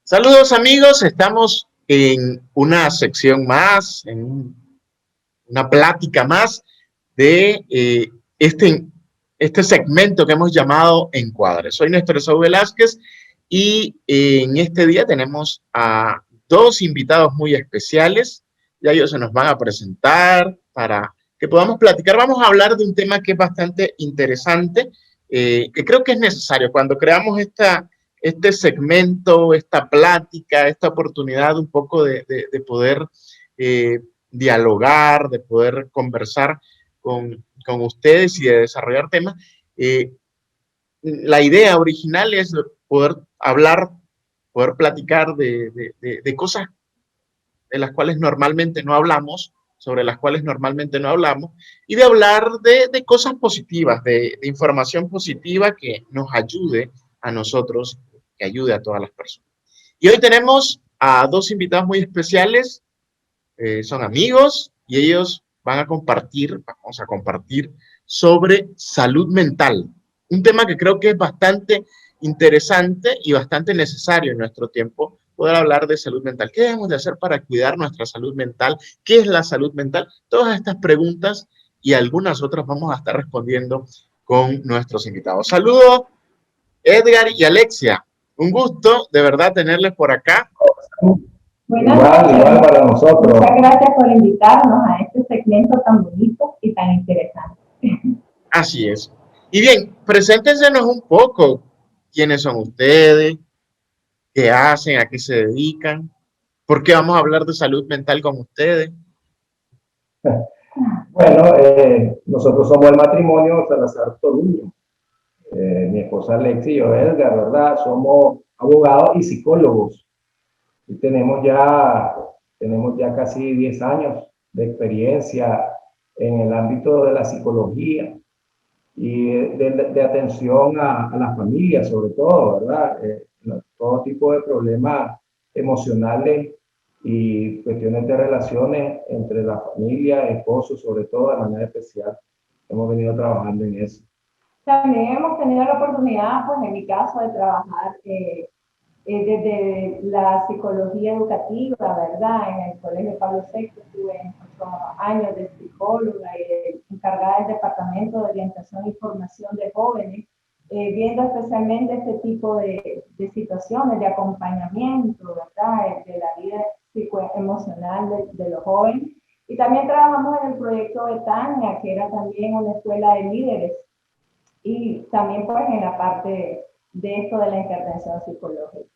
Saludos amigos, estamos en una sección más, una plática más de este segmento que hemos llamado Encuadre. Soy Néstor Saúl Velázquez y en este día tenemos a dos invitados muy especiales. Ya ellos se nos van a presentar para que podamos platicar. Vamos a hablar de un tema que es bastante interesante, que creo que es necesario. Cuando creamos este segmento, esta plática, esta oportunidad un poco de poder eh, dialogar, de poder conversar con ustedes y de desarrollar temas. La idea original es poder hablar, poder platicar de cosas de las cuales normalmente no hablamos, sobre las cuales normalmente no hablamos, y de hablar de cosas positivas, de información positiva que nos ayude a nosotros, que ayude a todas las personas. Y hoy tenemos a dos invitados muy especiales, son amigos y ellos vamos a compartir sobre salud mental, un tema que creo que es bastante interesante y bastante necesario en nuestro tiempo, poder hablar de salud mental. ¿Qué debemos de hacer para cuidar nuestra salud mental? ¿Qué es la salud mental? Todas estas preguntas y algunas otras vamos a estar respondiendo con nuestros invitados. Saludos, Edgar y Alexia. Un gusto de verdad tenerles por acá. Igual para nosotros. Muchas gracias por invitarnos a este segmento tan bonito y tan interesante. Así es. Y bien, preséntensenos un poco. ¿Quiénes son ustedes? ¿Qué hacen? ¿A qué se dedican? ¿Por qué vamos a hablar de salud mental con ustedes? Bueno, nosotros somos el matrimonio Salazar Toruño. Mi esposa Alexi y yo, Edgar, ¿verdad? Somos abogados y psicólogos. Y tenemos ya casi 10 años de experiencia en el ámbito de la psicología y de atención a las familias, sobre todo, ¿verdad? Todo tipo de problemas emocionales y cuestiones de relaciones entre la familia, esposos, sobre todo de manera especial. Hemos venido trabajando en eso. También hemos tenido la oportunidad, pues en mi caso, de trabajar desde la psicología educativa, ¿verdad? En el Colegio Pablo VI estuve 8 años de psicóloga y encargada del Departamento de Orientación y Formación de Jóvenes, viendo especialmente este tipo de situaciones, de acompañamiento, ¿verdad? De la vida psicoemocional de los jóvenes. Y también trabajamos en el proyecto Betania, que era también una escuela de líderes, y también pues en la parte de esto de la intervención psicológica.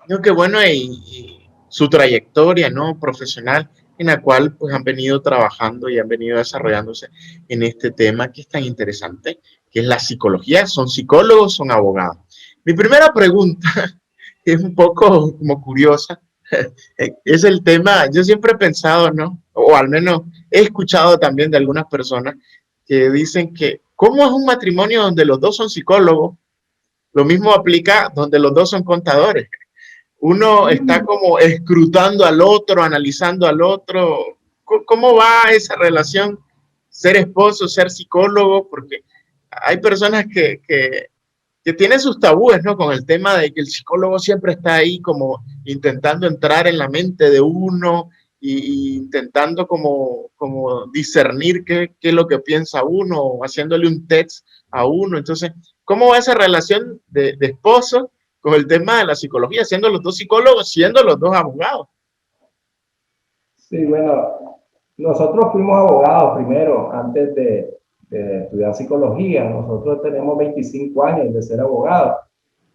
Creo que bueno, y su trayectoria, ¿no? Profesional, en la cual pues han venido trabajando y han venido desarrollándose en este tema que es tan interesante, que es la psicología. Son psicólogos, son abogados. Mi primera pregunta es un poco como curiosa. Es el tema, yo siempre he pensado, ¿no? O al menos he escuchado también de algunas personas que dicen que, ¿cómo es un matrimonio donde los dos son psicólogos? Lo mismo aplica donde los dos son contadores. Uno está como escrutando al otro, analizando al otro. ¿Cómo va esa relación? Ser esposo, ser psicólogo, porque hay personas que tienen sus tabúes, ¿no? Con el tema de que el psicólogo siempre está ahí como intentando entrar en la mente de uno y intentando como discernir qué es lo que piensa uno, o haciéndole un test a uno. Entonces, ¿cómo va esa relación de esposo con el tema de la psicología, siendo los dos psicólogos, siendo los dos abogados? Sí, bueno, nosotros fuimos abogados primero, antes de estudiar psicología. Nosotros tenemos 25 años de ser abogados.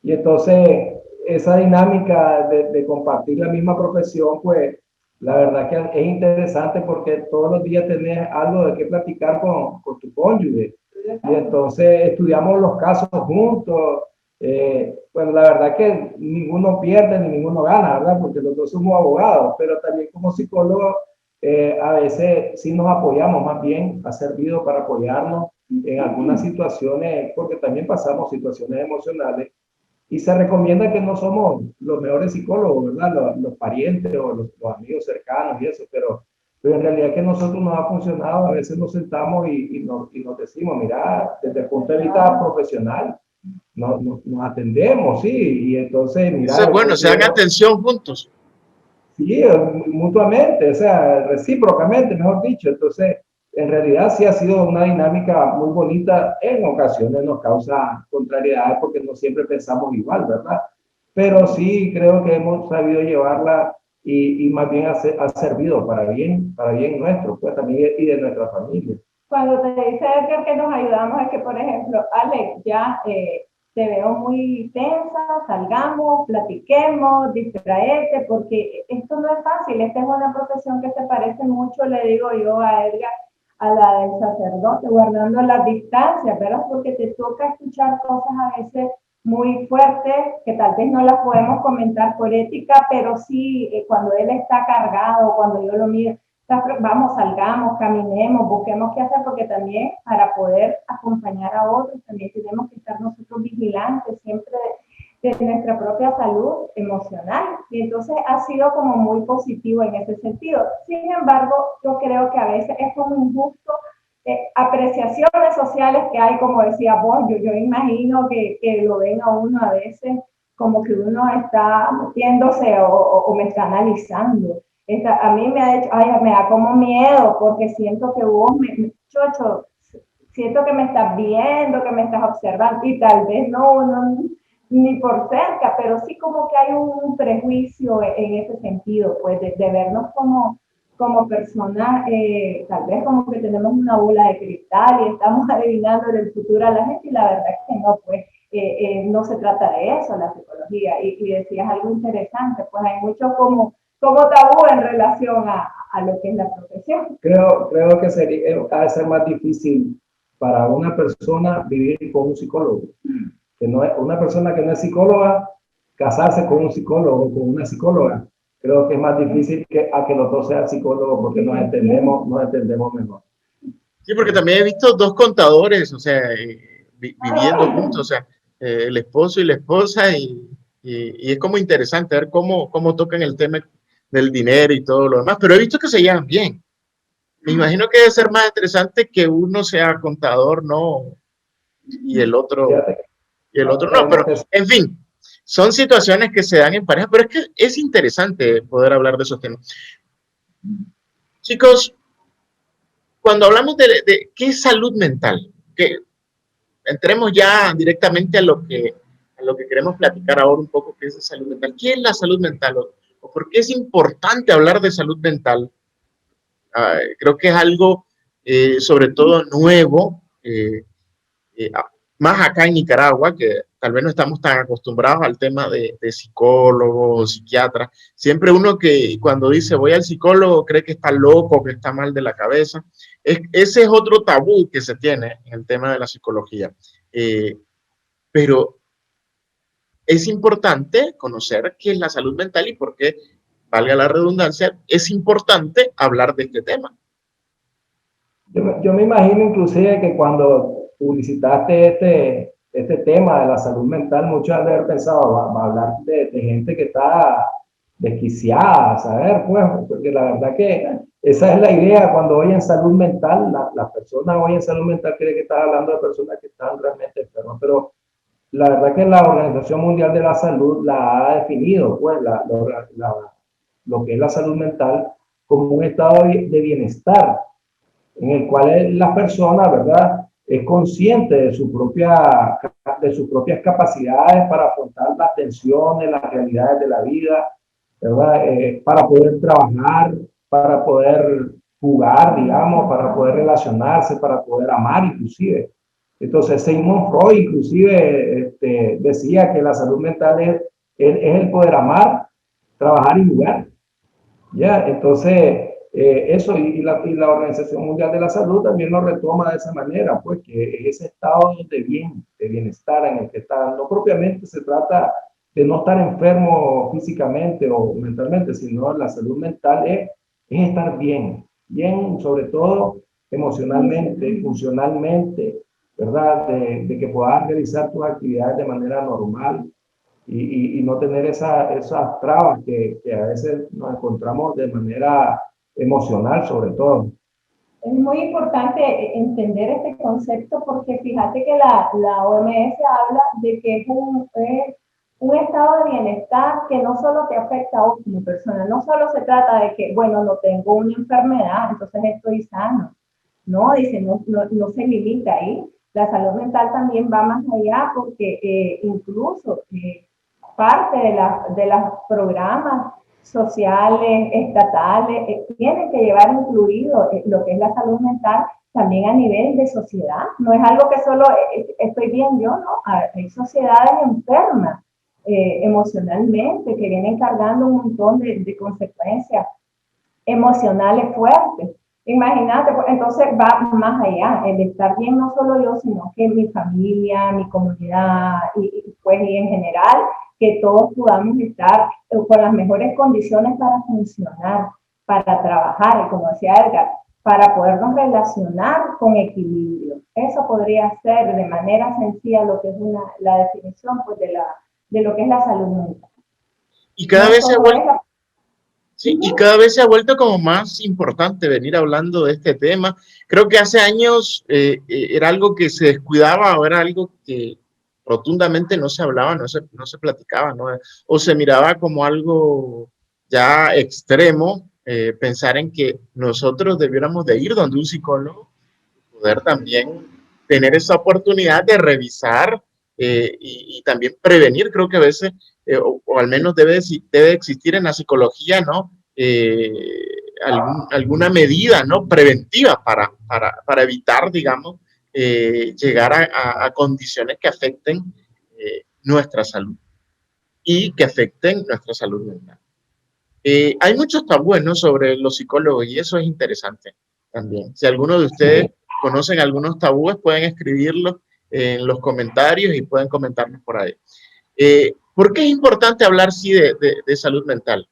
Y entonces, esa dinámica de compartir la misma profesión, pues, la verdad que es interesante porque todos los días tenés algo de qué platicar con tu cónyuge. Y entonces estudiamos los casos juntos. Bueno, la verdad que ninguno pierde ni ninguno gana, ¿verdad? Porque los dos somos abogados, pero también como psicólogos a veces sí nos apoyamos, más bien ha servido para apoyarnos en algunas situaciones, porque también pasamos situaciones emocionales y se recomienda que no somos los mejores psicólogos, ¿verdad? Los parientes o los amigos cercanos y eso, pero en realidad que a nosotros nos ha funcionado. A veces nos sentamos y nos decimos, mira, desde el punto de vista profesional, nos atendemos, sí, y entonces, Eso mira, es bueno, se dan atención juntos. sí, mutuamente, o sea, recíprocamente, mejor dicho. Entonces, en realidad sí ha sido una dinámica muy bonita. En ocasiones nos causa contrariedades porque no siempre pensamos igual, ¿verdad? Pero sí creo que hemos sabido llevarla y más bien ha servido para bien nuestro, pues también y de nuestra familia. Cuando te dice Edgar que nos ayudamos, es que, por ejemplo, Alex, ya te veo muy tensa, salgamos, platiquemos, distraerte, porque esto no es fácil. Esta es una profesión que se parece mucho, le digo yo a Edgar, a la del sacerdote, guardando las distancias, ¿verdad? Porque te toca escuchar cosas a veces muy fuertes, que tal vez no las podemos comentar por ética, pero sí, cuando él está cargado, cuando yo lo miro, vamos, salgamos, caminemos, busquemos qué hacer, porque también para poder acompañar a otros, también tenemos que estar nosotros vigilantes siempre de nuestra propia salud emocional. Y entonces ha sido como muy positivo en ese sentido. Sin embargo, yo creo que a veces es como injusto apreciaciones sociales que hay, como decía vos, yo imagino que lo ven a uno a veces como que uno está metiéndose o me está analizando. A mí me ha hecho, ay, me da como miedo porque siento que vos, chocho, siento que me estás viendo, que me estás observando y tal vez no, ni por cerca, pero sí como que hay un prejuicio en ese sentido, pues de vernos como personas, tal vez como que tenemos una bola de cristal y estamos adivinando el futuro a la gente y la verdad es que no, pues no se trata de eso la psicología. Y decías algo interesante, pues hay mucho como tabú en relación a lo que es la profesión. Creo que sería, ha de ser más difícil para una persona vivir con un psicólogo. Que no es, una persona que no es psicóloga, casarse con un psicólogo o con una psicóloga. Creo que es más difícil a que los dos sean psicólogos porque nos entendemos mejor. Sí, porque también he visto dos contadores, o sea, viviendo juntos, o sea, el esposo y la esposa, y es como interesante ver cómo tocan el tema del dinero y todo lo demás, pero he visto que se llevan bien. Me imagino que debe ser más interesante que uno sea contador, no, y el otro, Fíjate, y el no, otro no, pero que en fin, son situaciones que se dan en pareja, pero es que es interesante poder hablar de esos temas. Chicos, cuando hablamos de qué es salud mental, que entremos ya directamente a lo que queremos platicar ahora un poco, que es salud mental. ¿Qué es la salud mental? O por qué es importante hablar de salud mental? Creo que es algo sobre todo nuevo, eh, más acá en Nicaragua, que tal vez no estamos tan acostumbrados al tema de psicólogos, psiquiatras. Siempre uno que cuando dice voy al psicólogo cree que está loco, que está mal de la cabeza. Ese es otro tabú que se tiene en el tema de la psicología. Pero es importante conocer qué es la salud mental y por qué, valga la redundancia, es importante hablar de este tema. yo me imagino inclusive que cuando publicitaste este tema de la salud mental, muchos han de haber pensado, va a hablar de gente que está desquiciada, ¿saber? Pues, porque la verdad que esa es la idea cuando oyen salud mental, las personas oyen salud mental creen que estás hablando de personas que están realmente enfermas, pero la verdad que la Organización Mundial de la Salud la ha definido, pues, lo que es la salud mental como un estado de bienestar en el cual la persona, ¿verdad?, es consciente de sus propias capacidades para afrontar las tensiones, las realidades de la vida, ¿verdad? Para poder trabajar, para poder jugar, digamos, para poder relacionarse, para poder amar inclusive. Entonces, Sigmund Freud inclusive decía que la salud mental es el poder amar, trabajar y jugar. ¿Ya? Entonces, eso y la Organización Mundial de la Salud también lo retoma de esa manera, pues que es ese estado de bienestar en el que está. No propiamente se trata de no estar enfermo físicamente o mentalmente, sino la salud mental es estar bien, bien sobre todo emocionalmente, funcionalmente, ¿verdad? De que puedas realizar tus actividades de manera normal, y no tener esas trabas que a veces nos encontramos de manera emocional, sobre todo. Es muy importante entender este concepto porque fíjate que la OMS habla de que es un estado de bienestar que no solo te afecta a vos como persona, no solo se trata de que, bueno, no tengo una enfermedad, entonces estoy sano. No, dice, no se limita ahí. La salud mental también va más allá porque incluso parte de los programas sociales, estatales, tienen que llevar incluido lo que es la salud mental también a nivel de sociedad. No es algo que solo estoy bien yo, ¿no? Hay sociedades enfermas emocionalmente que vienen cargando un montón de consecuencias emocionales fuertes. Imagínate, pues, entonces va más allá, el estar bien no solo yo, sino que mi familia, mi comunidad pues, y en general, que todos podamos estar con las mejores condiciones para funcionar, para trabajar, y como decía Edgar, para podernos relacionar con equilibrio. Eso podría ser de manera sencilla lo que es la definición pues, de lo que es la salud mental. Y cada No vez se ha solo es vuelto, sí, y cada vez se ha vuelto como más importante venir hablando de este tema. Creo que hace años era algo que se descuidaba o era algo que rotundamente no se hablaba, no se platicaba, ¿no? O se miraba como algo ya extremo, pensar en que nosotros debiéramos de ir donde un psicólogo, poder también tener esa oportunidad de revisar y también prevenir. Creo que a veces, o al menos debe existir en la psicología, ¿no? Alguna medida, ¿no? Preventiva para evitar, digamos, llegar a condiciones que afecten nuestra salud y que afecten nuestra salud mental. Hay muchos tabúes, ¿no? Sobre los psicólogos y eso es interesante también. Si alguno de ustedes Sí. conocen algunos tabúes, pueden escribirlos en los comentarios y pueden comentarnos por ahí. ¿Por qué es importante hablar, sí, de salud mental?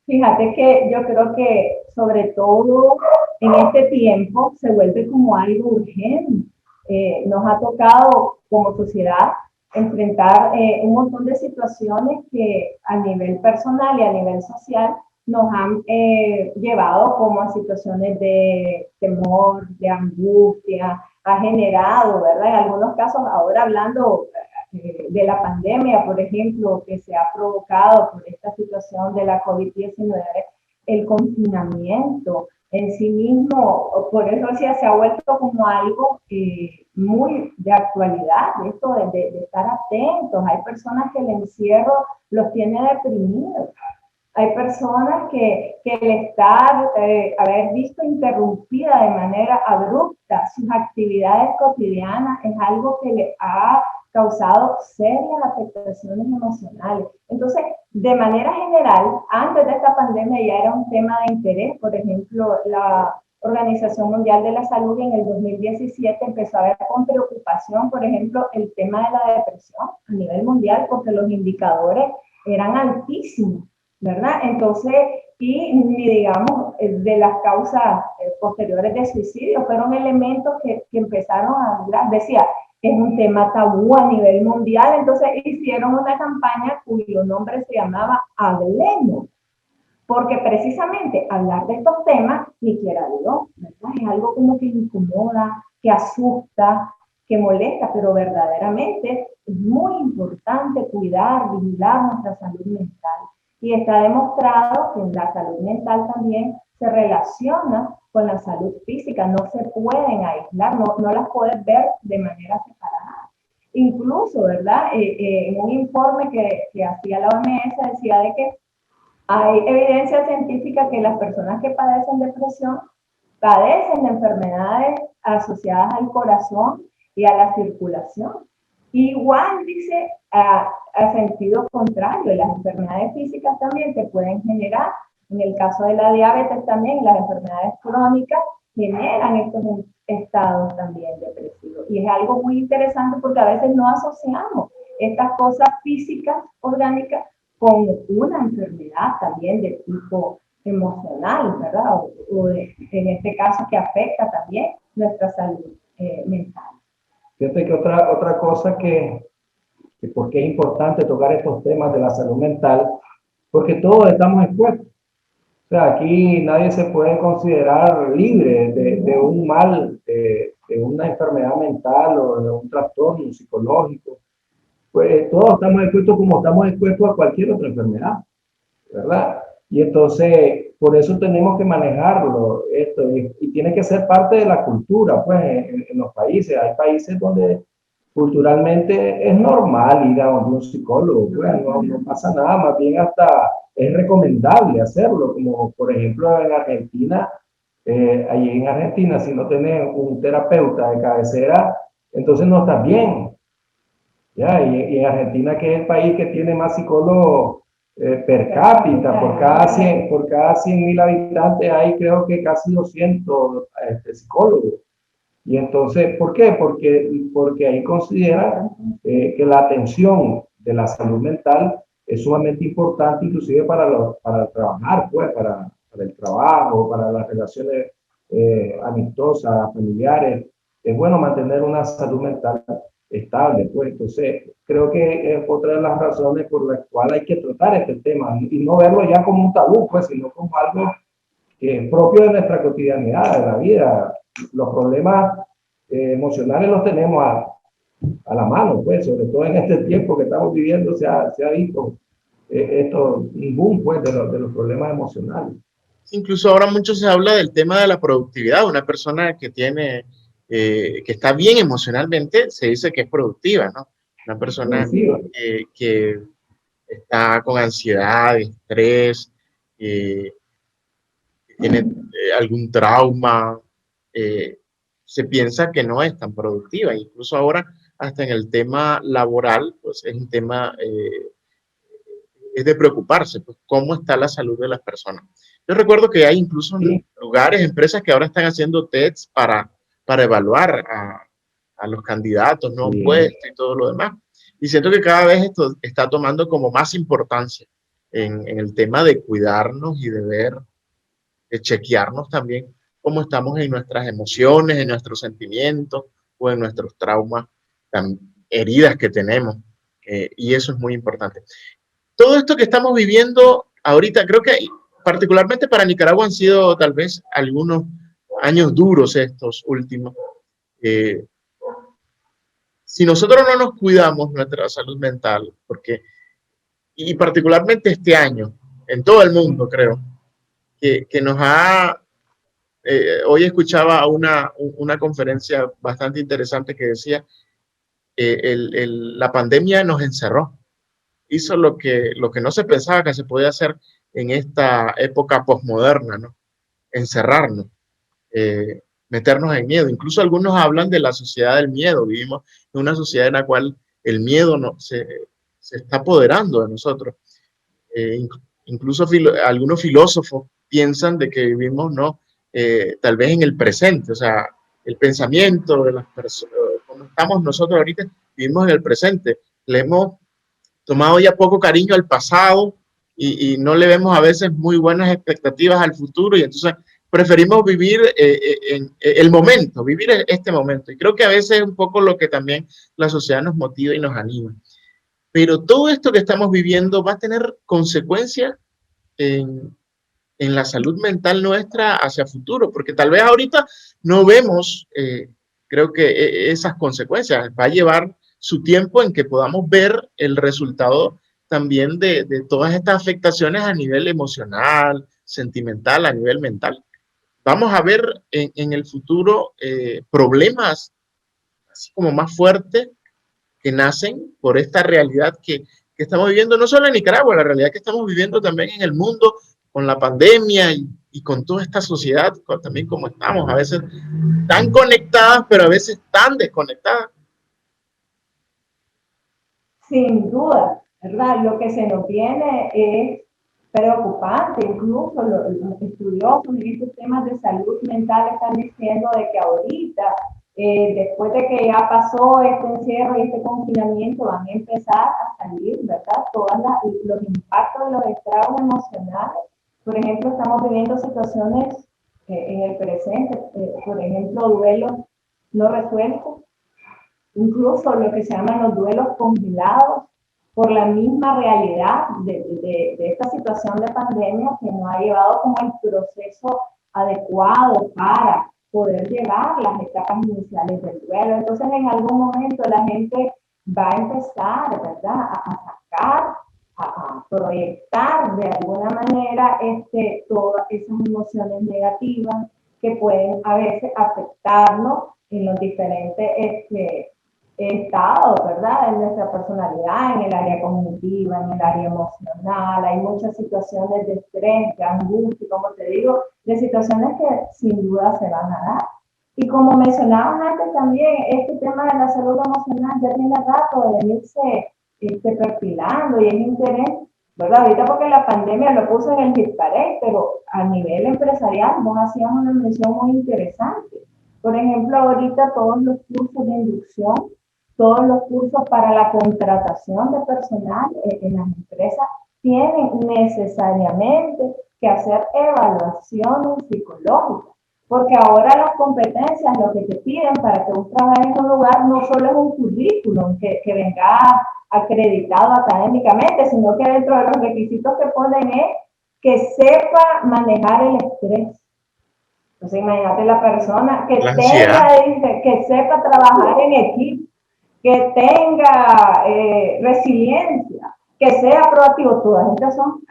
Fíjate que yo creo que sobre todo en este tiempo se vuelve como algo urgente. Nos ha tocado como sociedad enfrentar un montón de situaciones que a nivel personal y a nivel social nos han llevado como a situaciones de temor, de angustia, ha generado, ¿verdad? En algunos casos, ahora hablando de la pandemia, por ejemplo, que se ha provocado por esta situación de la COVID-19, el confinamiento en sí mismo, por eso decía, se ha vuelto como algo muy de actualidad, esto de estar atentos. Hay personas que el encierro los tiene deprimidos. Hay personas que el estar, haber visto interrumpida de manera abrupta sus actividades cotidianas es algo que le ha causado serias afectaciones emocionales. Entonces, de manera general, antes de esta pandemia ya era un tema de interés. Por ejemplo, la Organización Mundial de la Salud en el 2017 empezó a ver con preocupación, por ejemplo, el tema de la depresión a nivel mundial porque los indicadores eran altísimos, ¿verdad? Entonces, y ni digamos de las causas posteriores de suicidio, fueron elementos que empezaron a hablar, decía, es un tema tabú a nivel mundial, entonces hicieron una campaña cuyo nombre se llamaba Hablemos, porque precisamente hablar de estos temas, ni quiera Dios, ¿verdad? Es algo como que incomoda, que asusta, que molesta, pero verdaderamente es muy importante cuidar, vigilar nuestra salud mental. Y está demostrado que la salud mental también se relaciona con la salud física, no se pueden aislar, no las puedes ver de manera separada. Incluso, ¿verdad? En un informe que hacía la OMS decía de que hay evidencia científica que las personas que padecen depresión padecen de enfermedades asociadas al corazón y a la circulación. Igual dice a sentido contrario, las enfermedades físicas también te pueden generar, en el caso de la diabetes también, las enfermedades crónicas generan estos estados también depresivos. Y es algo muy interesante porque a veces no asociamos estas cosas físicas, orgánicas, con una enfermedad también de tipo emocional, ¿verdad? En este caso que afecta también nuestra salud mental. Fíjate que otra cosa que por qué es importante tocar estos temas de la salud mental, porque todos estamos expuestos. sea, aquí nadie se puede considerar libre de un mal, de una enfermedad mental o de un trastorno psicológico. Pues todos estamos expuestos como estamos expuestos a cualquier otra enfermedad, ¿verdad? Y entonces, por eso tenemos que manejarlo, esto, y tiene que ser parte de la cultura, pues, en los países. Hay países donde culturalmente es normal ir a un psicólogo, pues, no pasa nada, más bien hasta es recomendable hacerlo, como por ejemplo en Argentina, allí en Argentina, si no tienes un terapeuta de cabecera, entonces no estás bien. ¿Ya? Y en Argentina, que es el país que tiene más psicólogos per cápita, por cada 100.000 habitantes hay creo que casi 200 psicólogos. Y entonces, ¿por qué? Porque ahí consideran que la atención de la salud mental es sumamente importante, inclusive para trabajar, pues, para el trabajo, para las relaciones amistosas, familiares. Es bueno mantener una salud mental estable, pues. Entonces, creo que es otra de las razones por las cuales hay que tratar este tema y no verlo ya como un tabú, pues, sino como algo que es propio de nuestra cotidianidad, de la vida. Los problemas emocionales los tenemos a la mano, pues, sobre todo en este tiempo que estamos viviendo se ha visto un boom, pues, de los problemas emocionales. Incluso ahora mucho se habla del tema de la productividad. Una persona que tiene, que está bien emocionalmente, se dice que es productiva, ¿no? Una persona que está con ansiedad, estrés, eh, tiene algún trauma, eh, se piensa que no es tan productiva. Incluso ahora, hasta en el tema laboral, pues es un tema, es de preocuparse, pues cómo está la salud de las personas. Yo recuerdo que hay incluso lugares, empresas que ahora están haciendo tests para evaluar a los candidatos, no puestos y todo lo demás. Y siento que cada vez esto está tomando como más importancia en el tema de cuidarnos y de ver, de chequearnos también cómo estamos en nuestras emociones, en nuestros sentimientos o en nuestros traumas, heridas que tenemos. Y eso es muy importante. Todo esto que estamos viviendo ahorita, creo que particularmente para Nicaragua han sido tal vez algunos años duros estos últimos. Si nosotros no nos cuidamos nuestra salud mental, porque, y particularmente este año, en todo el mundo creo, que nos ha hoy escuchaba una conferencia bastante interesante que decía la pandemia nos encerró, hizo lo que no se pensaba que se podía hacer en esta época posmoderna, ¿no? Encerrarnos, meternos en miedo. Incluso algunos hablan de la sociedad del miedo. Vivimos en una sociedad en la cual el miedo se está apoderando de nosotros. Incluso algunos filósofos piensan de que vivimos, ¿no? Tal vez en el presente, o sea, el pensamiento de las personas, como estamos nosotros ahorita, vivimos en el presente. Le hemos tomado ya poco cariño al pasado y no le vemos a veces muy buenas expectativas al futuro y entonces preferimos vivir en el momento, vivir este momento. Y creo que a veces es un poco lo que también la sociedad nos motiva y nos anima. Pero todo esto que estamos viviendo va a tener consecuencias en, en la salud mental nuestra hacia futuro, porque tal vez ahorita no vemos, creo que esas consecuencias. Va a llevar su tiempo en que podamos ver el resultado también de todas estas afectaciones a nivel emocional, sentimental, a nivel mental. Vamos a ver en el futuro problemas así como más fuertes que nacen por esta realidad que estamos viviendo, no solo en Nicaragua, la realidad que estamos viviendo también en el mundo con la pandemia y con toda esta sociedad, también como estamos, a veces tan conectadas, pero a veces tan desconectadas. Sin duda, ¿verdad? Lo que se nos viene es preocupante, incluso los estudiosos en estos temas de salud mental están diciendo de que ahorita, después de que ya pasó este encierro y este confinamiento, van a empezar a salir, ¿verdad? Todos los impactos de los estragos emocionales. Por ejemplo, estamos viviendo situaciones en el presente, por ejemplo, duelos no resueltos, incluso lo que se llaman los duelos congelados, por la misma realidad de esta situación de pandemia que no ha llevado como el proceso adecuado para poder llevar las etapas iniciales del duelo. Entonces, en algún momento la gente va a empezar, ¿verdad?, a sacar, a proyectar de alguna manera todas esas emociones negativas que pueden a veces afectarnos en los diferentes estados, ¿verdad?, en nuestra personalidad, en el área cognitiva, en el área emocional. Hay muchas situaciones de estrés, de angustia, como te digo, de situaciones que sin duda se van a dar. Y como mencionabas antes también, este tema de la salud emocional ya tiene rato de venirse perfilando y es interés, ¿verdad? Ahorita porque la pandemia lo puso en el hit parade, pero a nivel empresarial vos hacías una mención muy interesante. Por ejemplo, ahorita todos los cursos de inducción, todos los cursos para la contratación de personal en las empresas tienen necesariamente que hacer evaluaciones psicológicas, porque ahora las competencias, lo que te piden para que vos trabajes en un lugar, no solo es un currículum que venga acreditado académicamente, sino que dentro de los requisitos que ponen es que sepa manejar el estrés. Entonces, imagínate la persona que que sepa trabajar en equipo, que tenga resiliencia, que sea proactivo. Todas estas son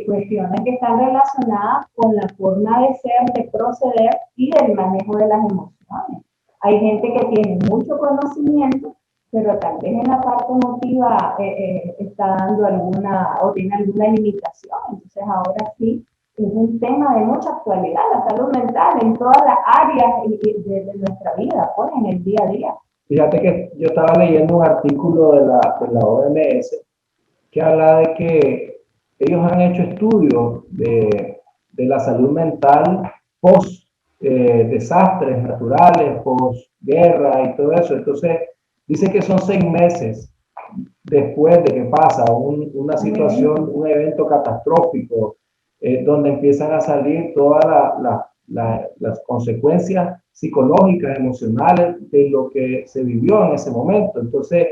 cuestiones que están relacionadas con la forma de ser, de proceder y del manejo de las emociones. Hay gente que tiene mucho conocimiento, pero tal vez en la parte emotiva está dando alguna o tiene alguna limitación. Entonces ahora sí es un tema de mucha actualidad, la salud mental en todas las áreas de nuestra vida, pues en el día a día. Fíjate que yo estaba leyendo un artículo de la OMS que habla de que ellos han hecho estudios de la salud mental post desastres naturales, post guerra y todo eso. Entonces, dice que son 6 meses después de que pasa una situación, un evento catastrófico, donde empiezan a salir todas las consecuencias psicológicas, emocionales de lo que se vivió en ese momento. Entonces,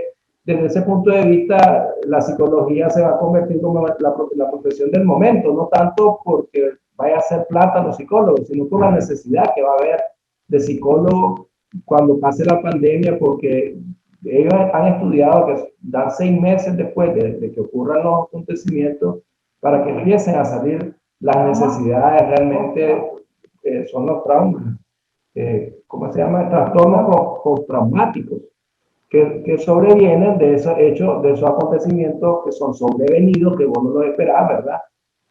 desde ese punto de vista, la psicología se va a convertir como la profesión del momento, no tanto porque vaya a hacer plata los psicólogos, sino por la necesidad que va a haber de psicólogos cuando pase la pandemia, porque ellos han estudiado que dan 6 meses después de que ocurran los acontecimientos para que empiecen a salir las necesidades realmente, son los traumas, ¿cómo se llama? Trastornos postraumáticos, que sobrevienen de esos hechos, de esos acontecimientos que son sobrevenidos, que vos no los esperás, ¿verdad?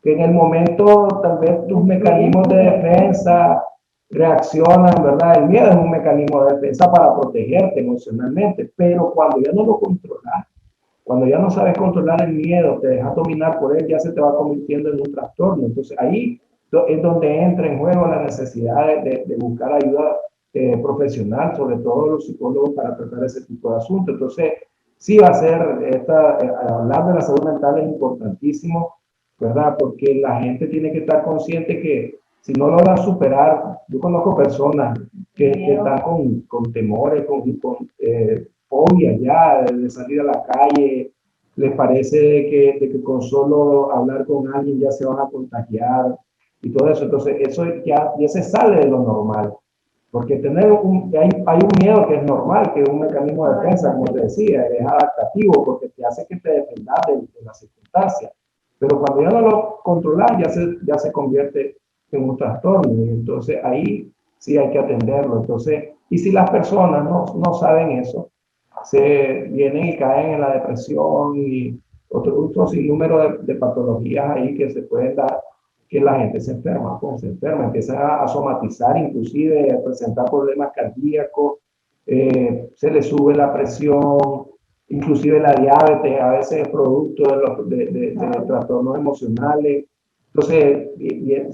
Que en el momento tal vez tus mecanismos de defensa reaccionan, ¿verdad? El miedo es un mecanismo de defensa para protegerte emocionalmente, pero cuando ya no lo controlas, cuando ya no sabes controlar el miedo, te dejas dominar por él, ya se te va convirtiendo en un trastorno. Entonces ahí es donde entra en juego la necesidad de buscar ayuda profesional, sobre todo los psicólogos, para tratar ese tipo de asuntos. Entonces, sí va a ser, hablar de la salud mental es importantísimo, ¿verdad? Porque la gente tiene que estar consciente que si no logran superar, yo conozco personas que están con temores, con fobia ya de salir a la calle, les parece de que con solo hablar con alguien ya se van a contagiar y todo eso. Entonces, eso ya se sale de lo normal. Porque hay un miedo que es normal, que es un mecanismo de defensa, como te decía, es adaptativo porque te hace que te dependas de las circunstancias. Pero cuando ya no lo controlas, ya se convierte en un trastorno. Y entonces ahí sí hay que atenderlo. Entonces, y si las personas no saben eso, se vienen y caen en la depresión y otro sinnúmero de patologías ahí que se pueden dar, que la gente se enferma, empieza a somatizar, inclusive a presentar problemas cardíacos, se le sube la presión, inclusive la diabetes, a veces es producto de los trastornos emocionales. Entonces,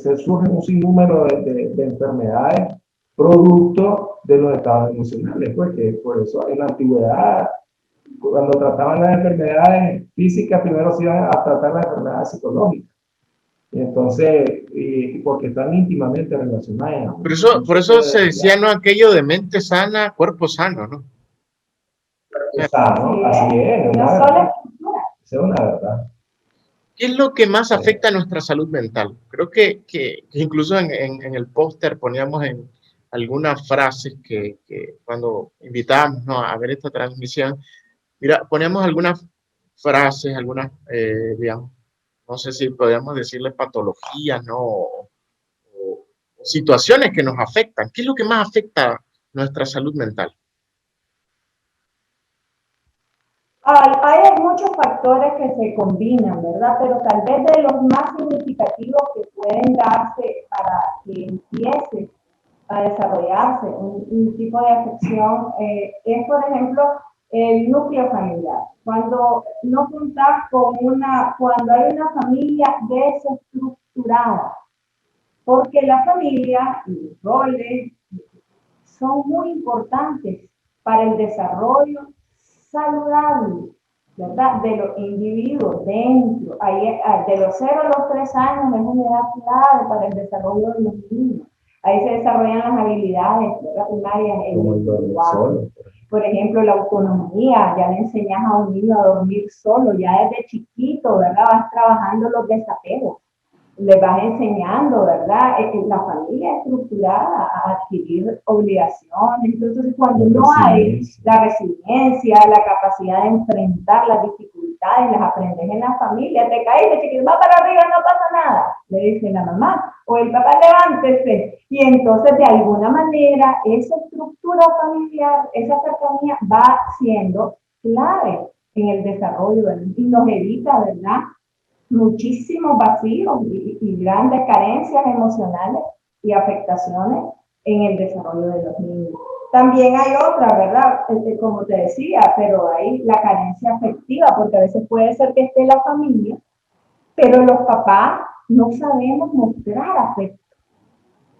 se surge un sinnúmero de enfermedades producto de los estados emocionales, porque por eso en la antigüedad, cuando trataban las enfermedades físicas, primero se iban a tratar las enfermedades psicológicas. Entonces, porque están íntimamente relacionadas. Por eso se decía, ¿no? Aquello de mente sana, cuerpo sano, ¿no? Sano, así es, una sola estructura. Esa es una verdad. ¿Qué es lo que más afecta a nuestra salud mental? Creo que incluso en el póster poníamos en algunas frases que cuando invitábamos, ¿no?, a ver esta transmisión, mira, poníamos algunas frases, algunas, digamos, no sé si podríamos decirle patologías, ¿no? O situaciones que nos afectan. ¿Qué es lo que más afecta nuestra salud mental? Hay muchos factores que se combinan, ¿verdad? Pero tal vez de los más significativos que pueden darse para que empiece a desarrollarse un tipo de afección es, por ejemplo, el núcleo familiar. Cuando no contás con cuando hay una familia desestructurada, porque la familia y los roles son muy importantes para el desarrollo saludable, ¿verdad? De los individuos dentro. De los 0 a los 3 años es una edad clave para el desarrollo de los niños. Ahí se desarrollan las habilidades, ¿verdad?, primarias. Por ejemplo, la autonomía, ya le enseñas a un niño a dormir solo, ya desde chiquito, ¿verdad? Vas trabajando los desapegos, les vas enseñando, ¿verdad? La familia estructurada a adquirir obligaciones. Entonces, cuando no hay la resiliencia, la capacidad de enfrentar las dificultades, las aprendes en la familia, te caes de chiquito, va para arriba, no pasa nada, le dice la mamá, o el papá, levántese. Y entonces, de alguna manera, esa estructura familiar, esa cercanía va siendo clave en el desarrollo y nos evita, ¿verdad?, muchísimos vacíos y grandes carencias emocionales y afectaciones en el desarrollo de los niños. También hay otra, ¿verdad? Como te decía, pero hay la carencia afectiva, porque a veces puede ser que esté la familia, pero los papás no sabemos mostrar afecto.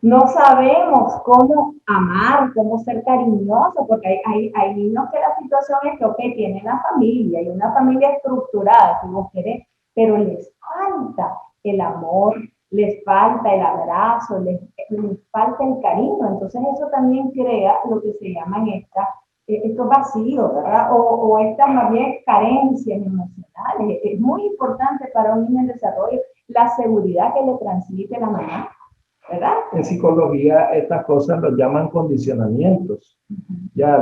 No sabemos cómo amar, cómo ser cariñoso, porque hay niños que la situación es que, ok, tienen la familia y una familia estructurada, si vos querés, pero les falta el amor, les falta el abrazo, les falta el cariño. Entonces eso también crea lo que se llaman estos vacíos, ¿verdad? O estas más bien carencias emocionales. Es muy importante para un niño en desarrollo la seguridad que le transmite la mamá, ¿verdad? En psicología estas cosas los llaman condicionamientos. Ya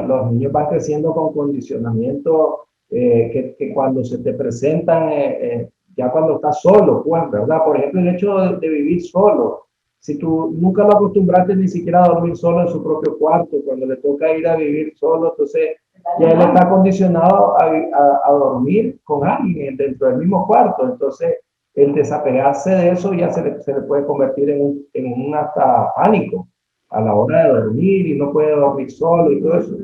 los niños van creciendo con condicionamientos que cuando se te presentan, ya cuando estás solo, pues, ¿verdad? Por ejemplo, el hecho de vivir solo. Si tú nunca lo acostumbraste ni siquiera a dormir solo en su propio cuarto, cuando le toca ir a vivir solo, entonces ya él está condicionado a dormir con alguien dentro del mismo cuarto. Entonces, el desapegarse de eso ya se le puede convertir en un hasta pánico a la hora de dormir y no puede dormir solo y todo eso.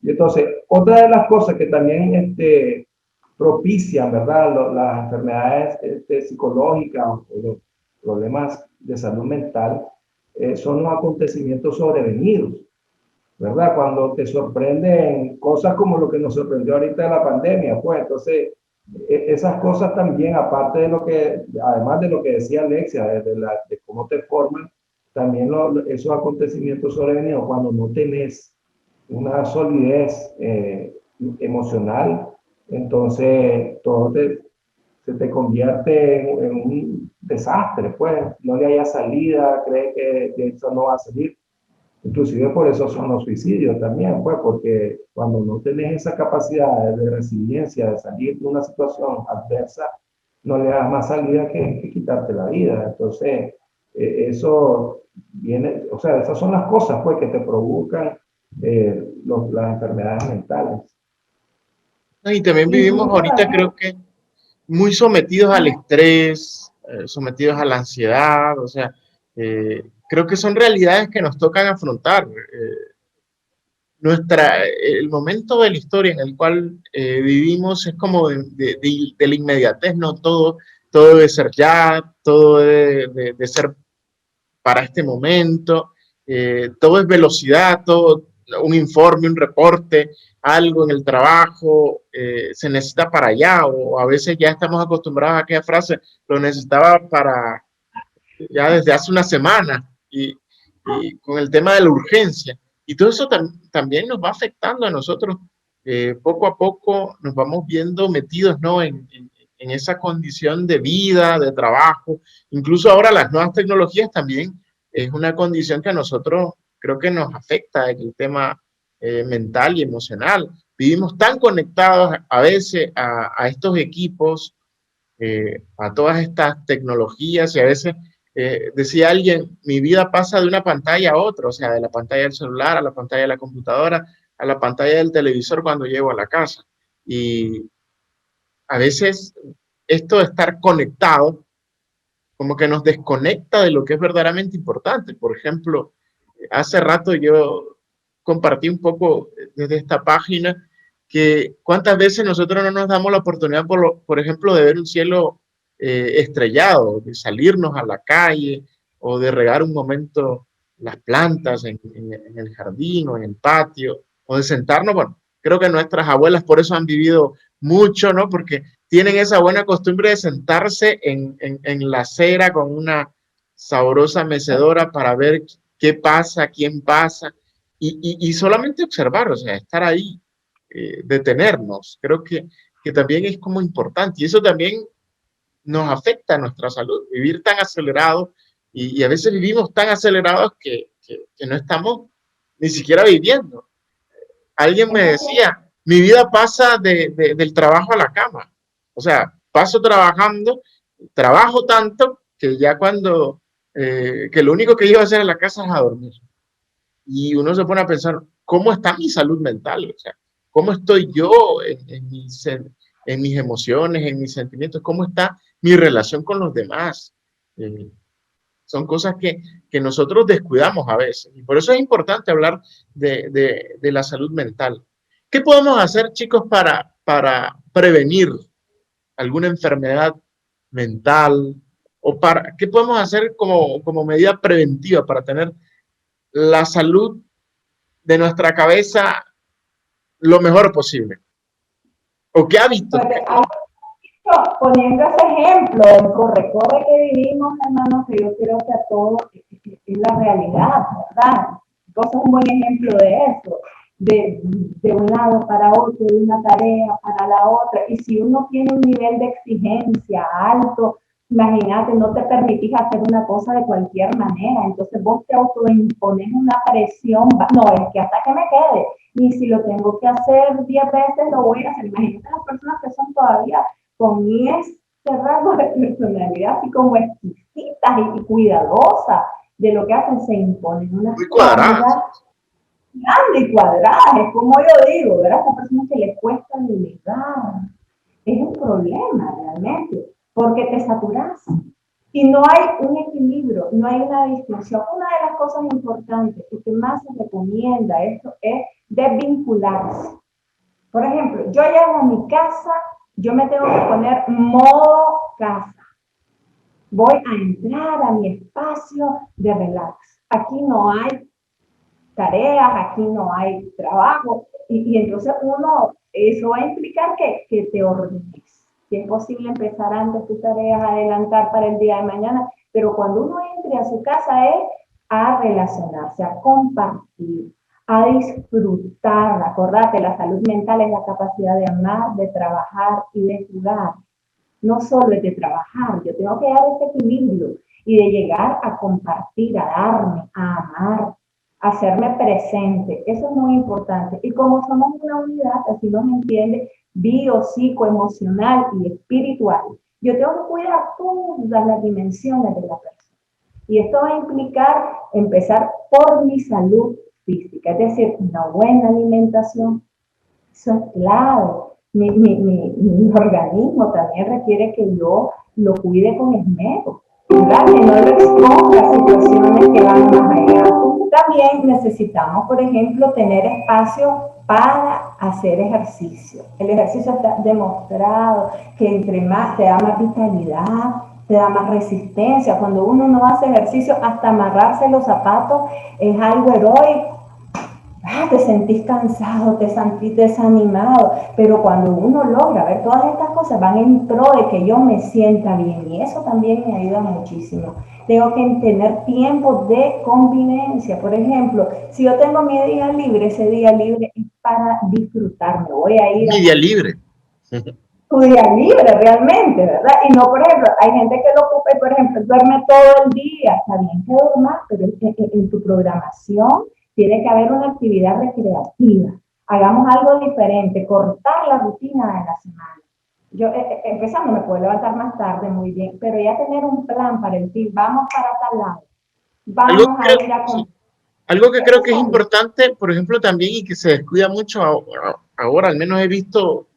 Y entonces, otra de las cosas que también propician, ¿verdad?, las enfermedades psicológicas o los problemas de salud mental son los acontecimientos sobrevenidos, ¿verdad? Cuando te sorprenden cosas como lo que nos sorprendió ahorita de la pandemia, pues entonces esas cosas también, aparte de además de lo que decía Alexia, de cómo te forman, también esos acontecimientos sobrevenidos, cuando no tenés una solidez emocional, entonces todo se te convierte en un desastre, pues no le haya salida, cree que eso no va a salir. Inclusive por eso son los suicidios también, pues, porque cuando no tenés esa capacidad de resiliencia, de salir de una situación adversa, no le das más salida que quitarte la vida. Entonces, eso viene, o sea, esas son las cosas, pues, que te provocan las enfermedades mentales. Y también vivimos ahorita, creo que, muy sometidos al estrés, sometidos a la ansiedad, o sea, creo que son realidades que nos tocan afrontar. El momento de la historia en el cual vivimos es como de la inmediatez, ¿no? Todo debe ser ya, todo debe de ser para este momento, todo es velocidad, todo, un informe, un reporte, algo en el trabajo, se necesita para allá, o a veces ya estamos acostumbrados a aquella frase, lo necesitaba para ya desde hace una semana, y con el tema de la urgencia. Y todo eso también nos va afectando a nosotros poco a poco nos vamos viendo metidos, ¿no? En esa condición de vida, de trabajo. Incluso ahora las nuevas tecnologías también es una condición que a nosotros creo que nos afecta en el tema mental y emocional. Vivimos tan conectados a veces a estos equipos, a todas estas tecnologías y a veces decía alguien, mi vida pasa de una pantalla a otra, o sea, de la pantalla del celular a la pantalla de la computadora, a la pantalla del televisor cuando llego a la casa. Y a veces esto de estar conectado como que nos desconecta de lo que es verdaderamente importante. Por ejemplo, hace rato yo compartí un poco desde esta página que cuántas veces nosotros no nos damos la oportunidad, por ejemplo, de ver un cielo estrellado, de salirnos a la calle o de regar un momento las plantas en el jardín o en el patio, o de sentarnos. Bueno, creo que nuestras abuelas por eso han vivido mucho, ¿no? Porque tienen esa buena costumbre de sentarse en la acera con una sabrosa mecedora para ver qué pasa, quién pasa, y solamente observar, o sea, estar ahí, detenernos. Creo que también es como importante, y eso también nos afecta a nuestra salud, vivir tan acelerado, y a veces vivimos tan acelerados que no estamos ni siquiera viviendo. Alguien me decía, mi vida pasa del trabajo a la cama. O sea, paso trabajando, trabajo tanto que ya cuando, que lo único que iba a hacer en la casa es a dormir. Y uno se pone a pensar, ¿cómo está mi salud mental? O sea, ¿cómo estoy yo en mis emociones, en mis sentimientos? ¿Cómo está mi relación con los demás? Son cosas que nosotros descuidamos a veces. Y por eso es importante hablar de la salud mental. ¿Qué podemos hacer, chicos, para prevenir alguna enfermedad mental? ¿O qué podemos hacer como medida preventiva para tener la salud de nuestra cabeza lo mejor posible? ¿O qué hábitos? Poniendo ese ejemplo, el corre-corre que vivimos, hermanos, que yo creo que a todos es la realidad, ¿verdad? Entonces, un buen ejemplo de eso, de un lado para otro, de una tarea para la otra. Y si uno tiene un nivel de exigencia alto, imagínate, no te permitís hacer una cosa de cualquier manera. Entonces, vos te autoimpones una presión, no, es que hasta que me quede. Y si lo tengo que hacer 10 veces, lo voy a hacer. Imagínate las personas que son todavía con este rasgo de personalidad, así como exquisitas y cuidadosas de lo que hacen, se imponen una muy cuadradas, grande y cuadradas, es como yo digo, ¿verdad? A estas personas que les cuesta delegar, es un problema realmente, porque te saturas y no hay un equilibrio, no hay una distinción. Una de las cosas importantes y que más se recomienda esto es desvincularse. Por ejemplo, yo llego a mi casa, yo me tengo que poner modo casa. Voy a entrar a mi espacio de relax. Aquí no hay tareas, aquí no hay trabajo. Y entonces eso va a implicar que te ordines. Si es posible empezar antes tus tareas, adelantar para el día de mañana. Pero cuando uno entre a su casa es a relacionarse, a compartir, a disfrutar. Acordate, la salud mental es la capacidad de amar, de trabajar y de jugar. No solo es de trabajar, yo tengo que dar ese equilibrio y de llegar a compartir, a darme, a amar, a hacerme presente. Eso es muy importante. Y como somos una unidad, así nos entiende, bio, psico, emocional y espiritual, yo tengo que cuidar todas las dimensiones de la persona. Y esto va a implicar empezar por mi salud física, es decir, una buena alimentación. Eso es clave. Mi organismo también requiere que yo lo cuide con esmero, ¿verdad? Que no lo exponga a situaciones que van más allá. También necesitamos, por ejemplo, tener espacio para hacer ejercicio. El ejercicio está demostrado que entre más te da más vitalidad, te da más resistencia. Cuando uno no hace ejercicio, hasta amarrarse los zapatos es algo heroico. te sentís cansado, te sentís desanimado, pero cuando uno logra ver todas estas cosas, van en pro de que yo me sienta bien, y eso también me ayuda muchísimo. Tengo que tener tiempo de convivencia. Por ejemplo, si yo tengo mi día libre, ese día libre es para disfrutar. Me voy a ir a Media libre. tu día libre realmente, ¿verdad? Y no, por ejemplo, hay gente que lo ocupa y, por ejemplo, duerme todo el día. Está bien que duermas, pero en tu programación tiene que haber una actividad recreativa. Hagamos algo diferente, cortar la rutina de la semana. Yo, empezando, me puedo levantar más tarde, muy bien, pero ya tener un plan para decir, vamos para tal lado, Algo vamos que, a ir a... sí, algo que creo Esos que es son, importante, por ejemplo, también y que se descuida mucho ahora, al menos he visto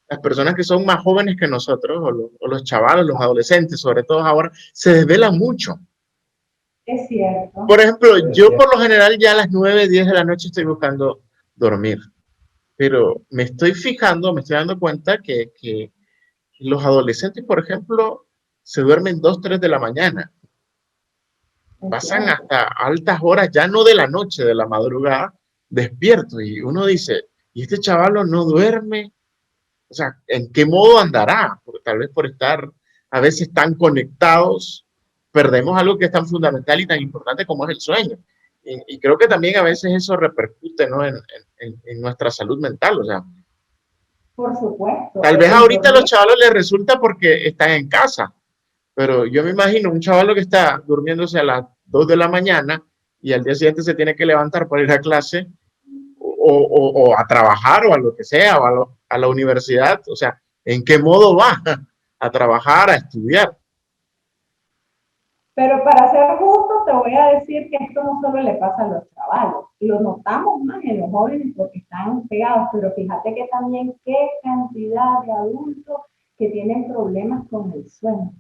las personas que son más jóvenes que nosotros, o los chavalos, los adolescentes, sobre todo ahora, se desvelan mucho. es cierto. Por ejemplo, Es yo cierto. por lo general ya a las 9, 10 de la noche estoy buscando dormir, pero me estoy fijando, me estoy dando cuenta que los adolescentes, por ejemplo, se duermen 2, 3 de la mañana, Es pasan cierto. hasta altas horas, ya no de la noche, de la madrugada, despierto, y uno dice, ¿y este chavalo no duerme? O sea, ¿en qué modo andará? Porque tal vez por estar a veces tan conectados, perdemos algo que es tan fundamental y tan importante como es el sueño. Y creo que también a veces eso repercute, ¿no? En nuestra salud mental. O sea, Por supuesto, tal vez el ahorita a los dormir. chavalos les resulta porque están en casa, pero yo me imagino un chavalo que está durmiéndose a las 2 de la mañana y al día siguiente se tiene que levantar para ir a clase o a trabajar o a lo que sea, o a la universidad. O sea, ¿en qué modo va a trabajar, a estudiar? Pero para ser justo, te voy a decir que esto no solo le pasa a los chavalos, lo notamos más en los jóvenes porque están pegados, pero fíjate que también qué cantidad de adultos que tienen problemas con el sueño,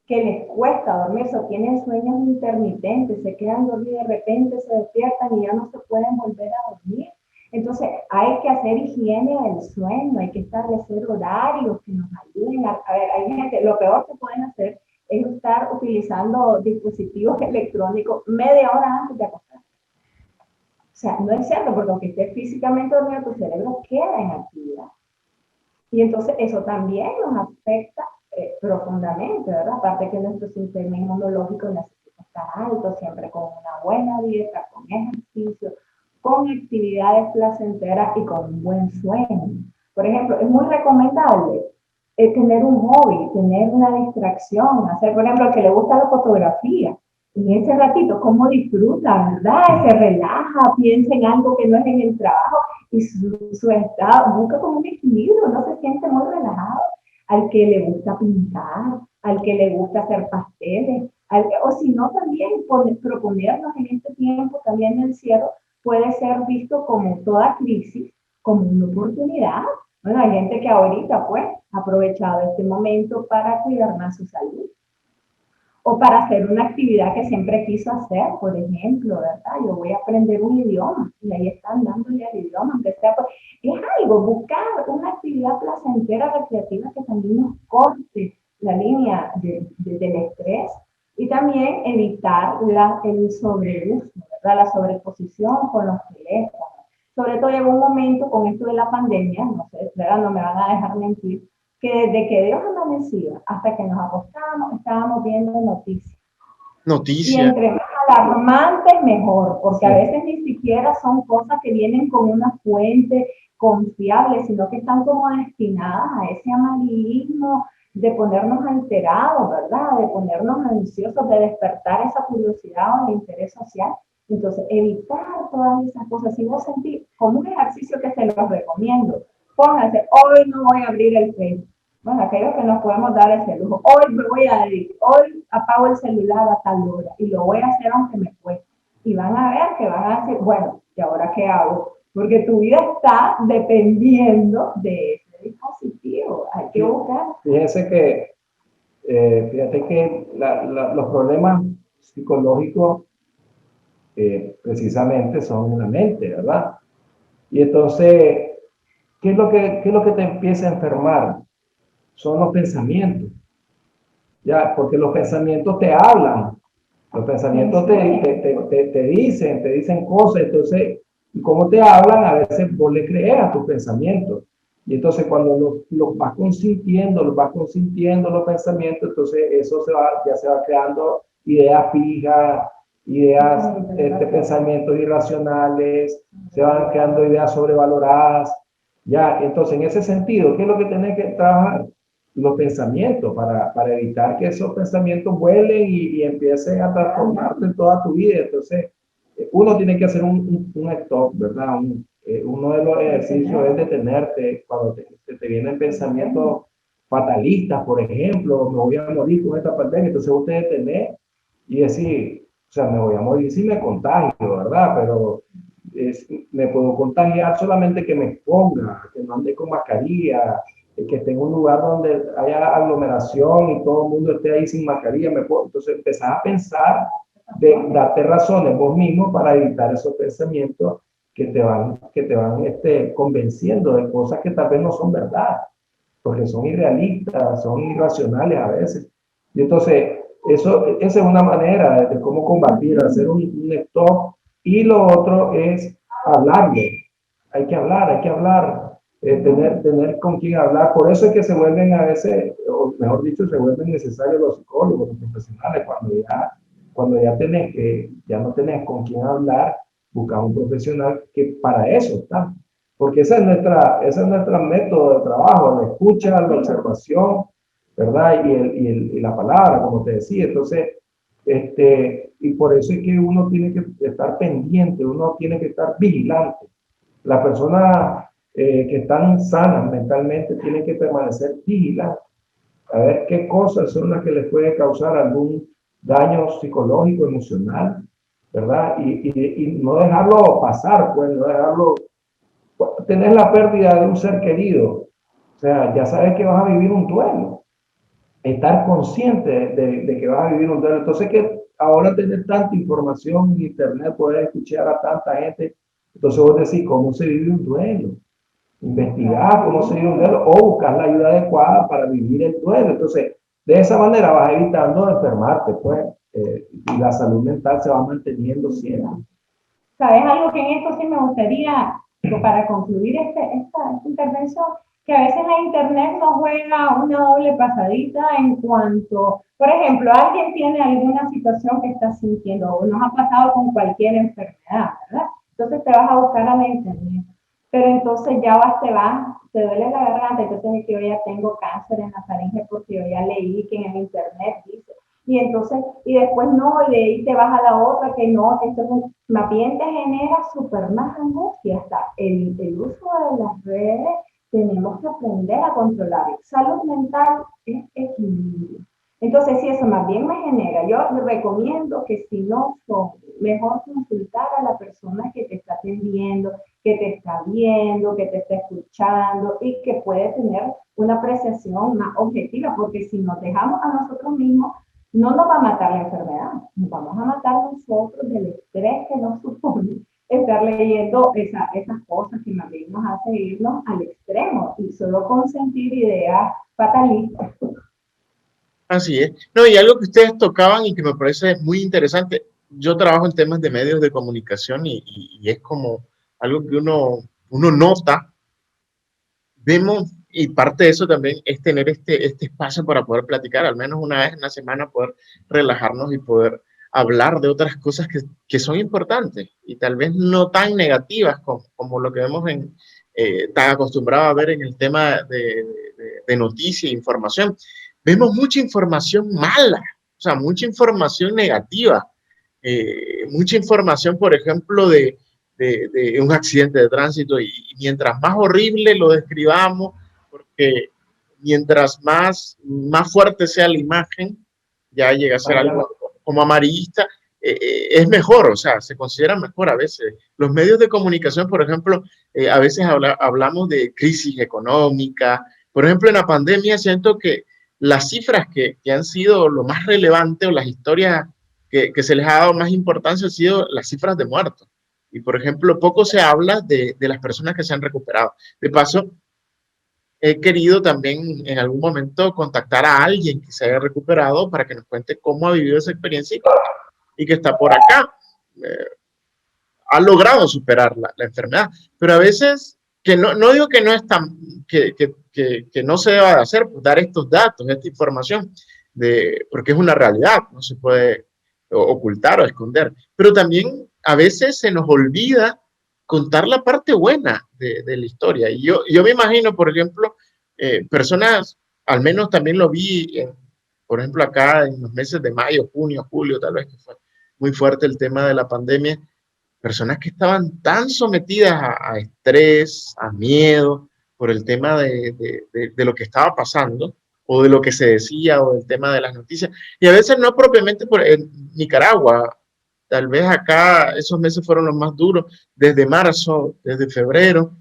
que les cuesta dormirse, o tienen sueños intermitentes, se quedan dormidos, de repente se despiertan y ya no se pueden volver a dormir. Entonces, hay que hacer higiene del sueño, hay que establecer horarios que nos ayuden a ver, hay gente, lo peor que pueden hacer es estar utilizando dispositivos electrónicos media hora antes de acostar. O sea, no es cierto, porque aunque estés físicamente dormido, tu cerebro queda en actividad. Y entonces eso también nos afecta profundamente, ¿verdad? Aparte que nuestro sistema inmunológico necesita estar alto, siempre con una buena dieta, con ejercicio, con actividades placenteras y con un buen sueño. Por ejemplo, es muy recomendable tener un hobby, tener una distracción, hacer, por ejemplo, al que le gusta la fotografía, en ese ratito, cómo disfruta, ¿verdad? Se relaja, piensa en algo que no es en el trabajo y su estado, busca como un equilibrio, no se siente muy relajado. Al que le gusta pintar, al que le gusta hacer pasteles, o si no, también proponernos en este tiempo, también el encierro, puede ser visto como toda crisis, como una oportunidad. Bueno, hay gente que ahorita, pues, ha aprovechado este momento para cuidar más su salud o para hacer una actividad que siempre quiso hacer, por ejemplo, ¿verdad? Yo voy a aprender un idioma y ahí están dándole al idioma, aunque sea, pues, es algo, buscar una actividad placentera, recreativa que también nos corte la línea del estrés y también evitar el sobreuso, ¿verdad? La sobreexposición con los teléfonos. Sobre todo llegó un momento con esto de la pandemia, no sé, ¿verdad? No me van a dejar mentir, que desde que Dios amanecía hasta que nos acostábamos, estábamos viendo noticias. Y Noticias. entre más alarmantes, mejor, porque Sí. a veces ni siquiera son cosas que vienen con una fuente confiable, sino que están como destinadas a ese amarillismo de ponernos alterados, ¿verdad? De ponernos ansiosos, de despertar esa curiosidad o el interés social. Entonces, evitar todas esas cosas. Si vos sentís como un ejercicio que se los recomiendo, pónganse, hoy no voy a abrir el Facebook. Bueno, aquellos que nos podemos dar ese lujo. Hoy me voy a dedicar, hoy apago el celular a tal hora y lo voy a hacer aunque me cueste. Y van a ver que van a decir, bueno, ¿y ahora qué hago? Porque tu vida está dependiendo de ese dispositivo. Hay que buscar. Fíjense que, fíjate que los problemas psicológicos precisamente son en la mente, ¿verdad? Y entonces, qué es lo que te empieza a enfermar? Son los pensamientos, ¿ya? Porque los pensamientos te hablan Los pensamientos te dicen cosas, entonces, y cómo te hablan, a veces vos le crees a tus pensamientos. Y entonces cuando los vas consintiendo los pensamientos, entonces eso ya se va creando ideas fijas, ideas, pensamientos irracionales, se van creando ideas sobrevaloradas. Ya, entonces en ese sentido, ¿qué es lo que tenés que trabajar? Los pensamientos para evitar que esos pensamientos vuelen y empiecen a transformarte en toda tu vida. Entonces, uno tiene que hacer un stop, ¿verdad? Uno de los ejercicios es detenerte cuando te vienen pensamientos fatalistas, por ejemplo, me voy a morir con esta pandemia, entonces vos te detenés y decir, o sea, me voy a morir si me contagio, ¿verdad? Pero me puedo contagiar solamente que me exponga, que no ande con mascarilla, que esté en un lugar donde haya aglomeración y todo el mundo esté ahí sin mascarilla. Entonces empezás a pensar, darte razones vos mismo para evitar esos pensamientos que te van convenciendo de cosas que tal vez no son verdad, porque son irrealistas, son irracionales a veces. Y entonces, esa es una manera de cómo combatir, hacer un stop. Y lo otro es hablarlo. Hay que hablar, tener con quién hablar. Por eso es que se vuelven a veces, o mejor dicho, se vuelven necesarios los psicólogos, los profesionales, cuando ya no tenés con quién hablar, buscar un profesional que para eso está. Porque ese es nuestro método de trabajo, la escucha, la observación, ¿verdad? Y la palabra, como te decía. Entonces, y por eso es que uno tiene que estar pendiente, uno tiene que estar vigilante. La persona que están sanas mentalmente tiene que permanecer vigilante, a ver qué cosas son las que les puede causar algún daño psicológico, emocional, ¿verdad? Y no dejarlo pasar, pues, no dejarlo, tener la pérdida de un ser querido. O sea, ya sabes que vas a vivir un duelo, estar consciente de que vas a vivir un duelo. Entonces, que ahora tener tanta información en internet, poder escuchar a tanta gente, entonces vos decís, ¿cómo se vive un duelo? Investigar cómo se vive un duelo o buscar la ayuda adecuada para vivir el duelo. Entonces, de esa manera vas evitando enfermarte, pues, y la salud mental se va manteniendo siempre. ¿Sabes algo que en esto sí me gustaría, para concluir esta intervención? Que a veces la internet nos juega una doble pasadita en cuanto, por ejemplo, alguien tiene alguna situación que está sintiendo o nos ha pasado con cualquier enfermedad, ¿verdad? Entonces te vas a buscar a la internet, pero entonces ya te duele la garganta, entonces es que yo ya tengo cáncer en la faringe porque yo ya leí que en el internet dice. Y entonces, y después no, y de ahí te vas a la otra que no, que esto más bien te genera súper más angustia. Hasta el uso de las redes tenemos que aprender a controlar. Salud mental es equilibrio. Entonces, si eso más bien me genera, yo recomiendo que si no son, mejor consultar a la persona que te está atendiendo, que te está viendo, que te está escuchando y que puede tener una apreciación más objetiva, porque si nos dejamos a nosotros mismos, no nos va a matar la enfermedad, nos vamos a matar nosotros del estrés que nos supone estar leyendo esas cosas que más bien nos hace irnos al extremo y solo consentir ideas fatalistas. Así es. No, y algo que ustedes tocaban y que me parece muy interesante, yo trabajo en temas de medios de comunicación y es como algo que uno nota, vemos, y parte de eso también es tener este espacio para poder platicar, al menos una vez en la semana, poder relajarnos y poder hablar de otras cosas que son importantes y tal vez no tan negativas como lo que vemos tan acostumbrado a ver en el tema de noticias e información. Vemos mucha información mala, o sea, mucha información negativa, mucha información, por ejemplo, de un accidente de tránsito y mientras más horrible lo describamos, porque mientras más fuerte sea la imagen, ya llega a ser algo como amarillista, es mejor, o sea, se considera mejor a veces. Los medios de comunicación, por ejemplo, a veces hablamos de crisis económica. Por ejemplo, en la pandemia siento que las cifras que han sido lo más relevante o las historias que se les ha dado más importancia han sido las cifras de muertos. Y, por ejemplo, poco se habla de las personas que se han recuperado. De paso, he querido también en algún momento contactar a alguien que se haya recuperado para que nos cuente cómo ha vivido esa experiencia y que está por acá. Eh, ha logrado superar la enfermedad, pero a veces, que no digo que no es tan, que no se deba de hacer, pues, dar estos datos, esta información, porque es una realidad, no se puede ocultar o esconder, pero también a veces se nos olvida contar la parte buena de la historia. Y yo me imagino, por ejemplo, personas, al menos también lo vi, por ejemplo, acá en los meses de mayo, junio, julio, tal vez que fue muy fuerte el tema de la pandemia, personas que estaban tan sometidas a estrés, a miedo, por el tema de lo que estaba pasando, o de lo que se decía, o del tema de las noticias. Y a veces no propiamente en Nicaragua, tal vez acá esos meses fueron los más duros, desde marzo, desde febrero,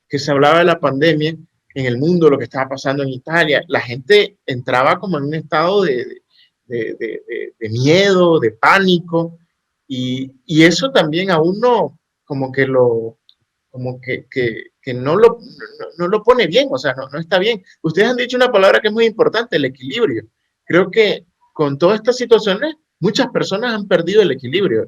que se hablaba de la pandemia en el mundo, lo que estaba pasando en Italia, la gente entraba como en un estado de miedo, de pánico, y eso también a uno como que no lo pone bien, o sea, no está bien. Ustedes han dicho una palabra que es muy importante, el equilibrio. Creo que con todas estas situaciones, muchas personas han perdido el equilibrio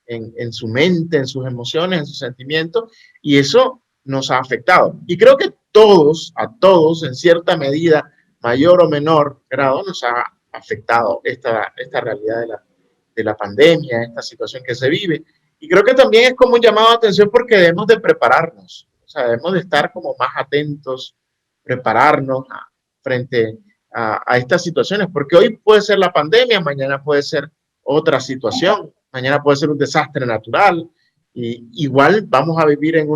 en su mente, en sus emociones, en sus sentimientos, y eso nos ha afectado. Y creo que a todos, en cierta medida, mayor o menor grado, nos ha afectado esta realidad de la pandemia, esta situación que se vive. Y creo que también es como un llamado de atención porque debemos de prepararnos, o sea, debemos de estar como más atentos, prepararnos frente a estas situaciones, porque hoy puede ser la pandemia, mañana puede ser otra situación, mañana puede ser un desastre natural, y igual vamos a vivir en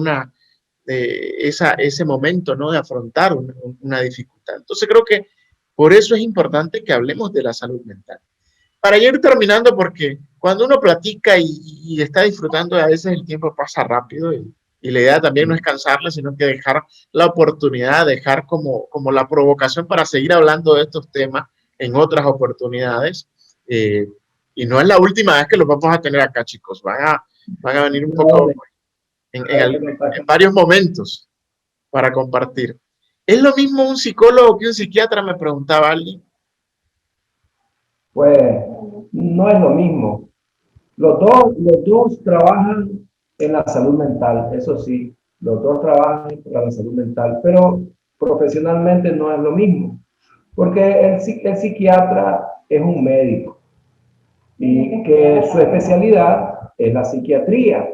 ese momento, ¿no? De afrontar una dificultad. Entonces creo que por eso es importante que hablemos de la salud mental. Para ir terminando, porque cuando uno platica y está disfrutando, a veces el tiempo pasa rápido, y la idea también no es cansarle, sino que dejar la oportunidad, dejar como la provocación para seguir hablando de estos temas en otras oportunidades. Eh, y no es la última vez que los vamos a tener acá, chicos. Van a venir un poco en varios momentos para compartir. ¿Es lo mismo un psicólogo que un psiquiatra? Me preguntaba alguien. Pues no es lo mismo. Los dos trabajan en la salud mental, eso sí, los dos trabajan para la salud mental, pero profesionalmente no es lo mismo, porque el psiquiatra es un médico y que su especialidad es la psiquiatría.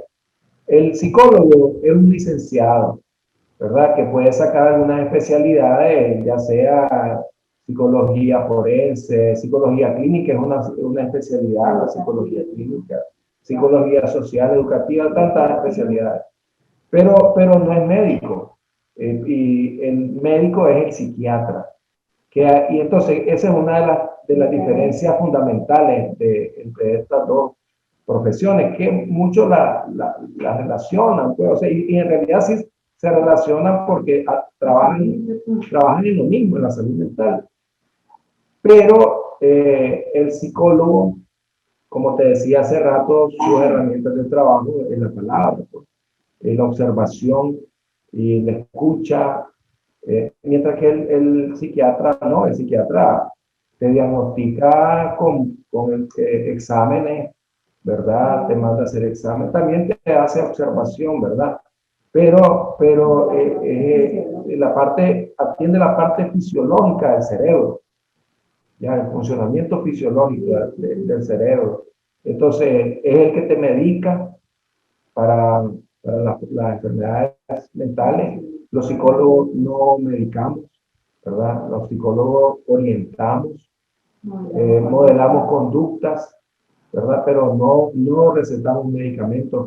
El psicólogo es un licenciado, ¿verdad? Que puede sacar algunas especialidades, ya sea psicología forense, psicología clínica, es una especialidad, la psicología clínica, psicología social, educativa, tantas especialidades. Pero no es médico. Y el médico es el psiquiatra. Y entonces, esa es una de las diferencias fundamentales entre estas dos profesiones, que muchos la relacionan, pues, o sea, y en realidad sí se relacionan porque trabajan en lo mismo, en la salud mental. Pero el psicólogo, como te decía hace rato, sus herramientas de trabajo es la palabra, pues, la observación y la escucha, mientras que el psiquiatra no, el psiquiatra te diagnostica con exámenes, ¿verdad? Te manda a hacer examen, también te hace observación, ¿verdad? Pero atiende la parte fisiológica del cerebro, ya el funcionamiento fisiológico del cerebro. Entonces, es el que te medica para las enfermedades mentales. Los psicólogos no medicamos, ¿verdad? Los psicólogos orientamos, modelamos conductas, ¿verdad? Pero no recetamos medicamentos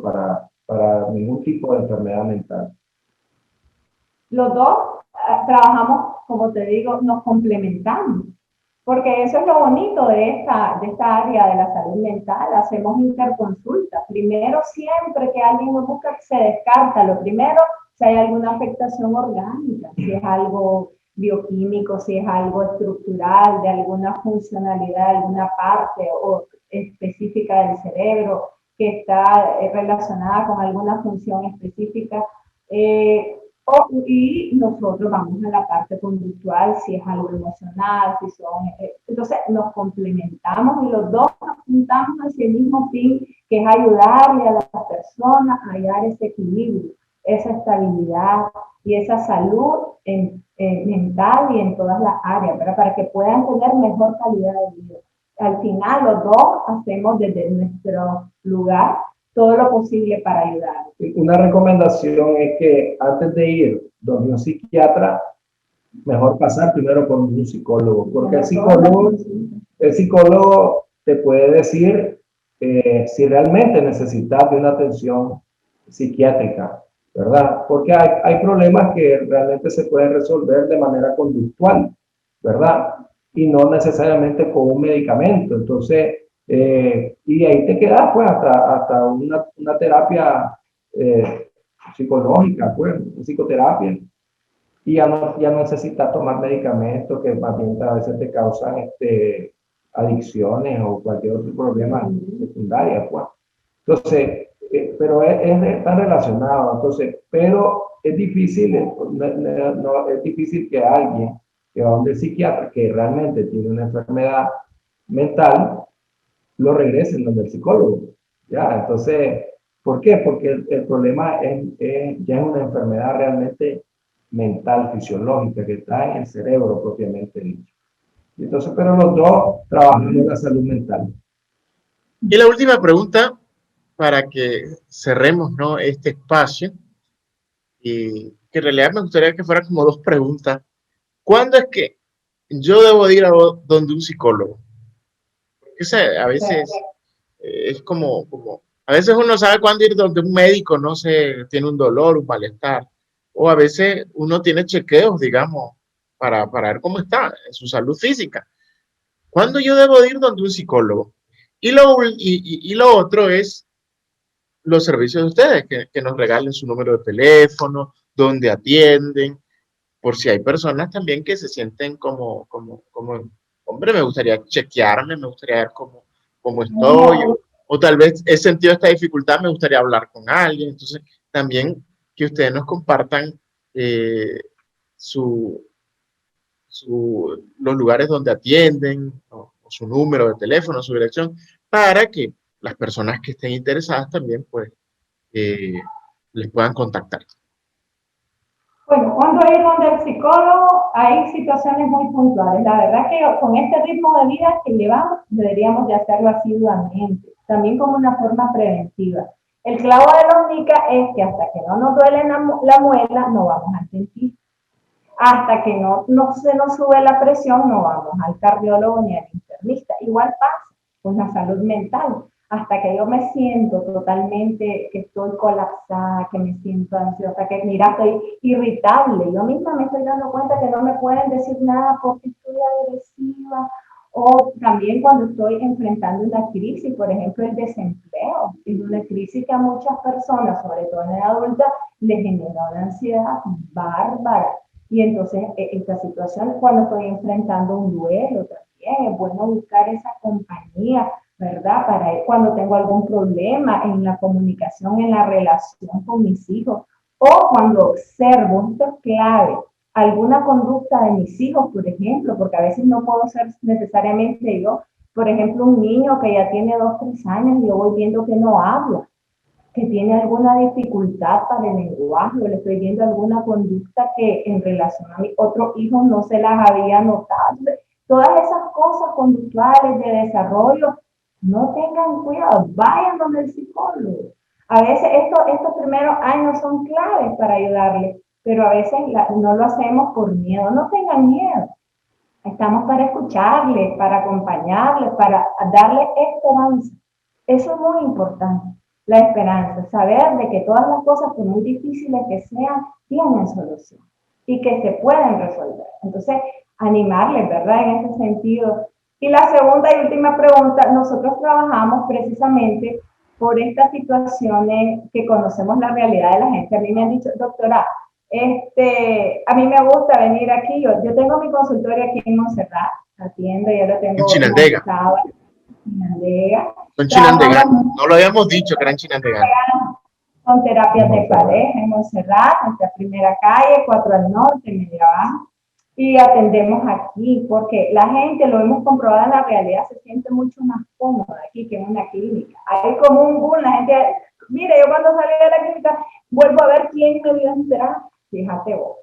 para ningún tipo de enfermedad mental. Los dos trabajamos, como te digo, nos complementamos, porque eso es lo bonito de esta área de la salud mental. Hacemos interconsulta. Primero, siempre que alguien nos busca, se descarta. Lo primero, si hay alguna afectación orgánica, si es algo bioquímico, si es algo estructural, de alguna funcionalidad, de alguna parte o específica del cerebro que está relacionada con alguna función específica. Y nosotros vamos a la parte conductual, si es algo emocional, si son... entonces nos complementamos y los dos apuntamos hacia el mismo fin, que es ayudarle a las personas a hallar ese equilibrio, esa estabilidad y esa salud mental y en todas las áreas, ¿verdad? Para que puedan tener mejor calidad de vida. Al final los dos hacemos desde nuestro lugar todo lo posible para ayudar. Una recomendación es que antes de ir donde un psiquiatra, mejor pasar primero por un psicólogo, porque el psicólogo te puede decir si realmente necesitas de una atención psiquiátrica, ¿verdad? Porque hay problemas que realmente se pueden resolver de manera conductual, ¿verdad? Y no necesariamente con un medicamento. Entonces, y ahí te quedas pues hasta una terapia psicológica, pues, psicoterapia, y ya no necesitas tomar medicamentos que más bien a veces te causan adicciones o cualquier otro problema secundario, pues. Entonces, pero está relacionado, entonces, pero es difícil, es difícil que alguien que va a un psiquiatra que realmente tiene una enfermedad mental lo regresen donde el psicólogo. ¿Ya? Entonces, ¿por qué? Porque el problema ya es una enfermedad realmente mental, fisiológica, que está en el cerebro propiamente dicho. Entonces, pero los dos trabajan en la salud mental. Y la última pregunta, para que cerremos, ¿no?, este espacio, y que en realidad me gustaría que fuera como dos preguntas. ¿Cuándo es que yo debo de ir donde un psicólogo? Porque a veces es como, a veces uno sabe cuándo ir donde un médico, no sé, tiene un dolor, un malestar, o a veces uno tiene chequeos, digamos, para ver cómo está en su salud física. ¿Cuándo yo debo de ir donde un psicólogo? Y lo otro es los servicios de ustedes, que nos regalen su número de teléfono, donde atienden, por si hay personas también que se sienten hombre, me gustaría chequearme, me gustaría ver cómo estoy, o tal vez he sentido esta dificultad, me gustaría hablar con alguien. Entonces, también que ustedes nos compartan su, los lugares donde atienden, o su número de teléfono, su dirección, para que las personas que estén interesadas también, pues, les puedan contactar. Bueno, cuando ir donde el psicólogo, hay situaciones muy puntuales. La verdad que con este ritmo de vida que llevamos, deberíamos de hacerlo asiduamente, también como una forma preventiva. El clavo de la hormiga es que hasta que no nos duele la muela, no vamos al dentista. Hasta que no se nos sube la presión, no vamos al cardiólogo ni al internista. Igual pasa con la salud mental. Hasta que yo me siento totalmente, que estoy colapsada, que me siento ansiosa, que mira, estoy irritable. Yo misma me estoy dando cuenta que no me pueden decir nada porque estoy agresiva. O también cuando estoy enfrentando una crisis, por ejemplo, el desempleo. Es una crisis que a muchas personas, sobre todo en la adulta, les genera una ansiedad bárbara. Y entonces, esta situación, cuando estoy enfrentando un duelo también, es bueno buscar esa compañía, ¿verdad? Cuando tengo algún problema en la comunicación, en la relación con mis hijos, o cuando observo, esto es clave, alguna conducta de mis hijos, por ejemplo, porque a veces no puedo ser necesariamente yo, por ejemplo, un niño que ya tiene 2, 3 años y yo voy viendo que no habla, que tiene alguna dificultad para el lenguaje, o le estoy viendo alguna conducta que en relación a mis otros hijos no se las había notado. Todas esas cosas conductuales de desarrollo, no tengan cuidado, vayan donde el psicólogo. A veces estos primeros años son claves para ayudarles, pero a veces no lo hacemos por miedo. No tengan miedo. Estamos para escucharles, para acompañarles, para darles esperanza. Eso es muy importante. La esperanza, saber de que todas las cosas, por muy difíciles que sean, tienen solución y que se pueden resolver. Entonces, animarles, ¿verdad? En ese sentido. Y la segunda y última pregunta, nosotros trabajamos precisamente por estas situaciones que conocemos la realidad de la gente. A mí me han dicho, doctora, a mí me gusta venir aquí, yo tengo mi consultorio aquí en Montserrat, atiendo, yo lo tengo en Chinandega. Chinandega. Son chinandeganos, no lo habíamos dicho que eran chinandeganos. Son terapias de pareja en Montserrat, nuestra primera calle, 4 al norte, media abajo. Y atendemos aquí, porque la gente, lo hemos comprobado en la realidad, se siente mucho más cómoda aquí que en una clínica. Hay como un boom, la gente, mire, yo cuando salí de la clínica, vuelvo a ver quién me dio terapia, fíjate vos,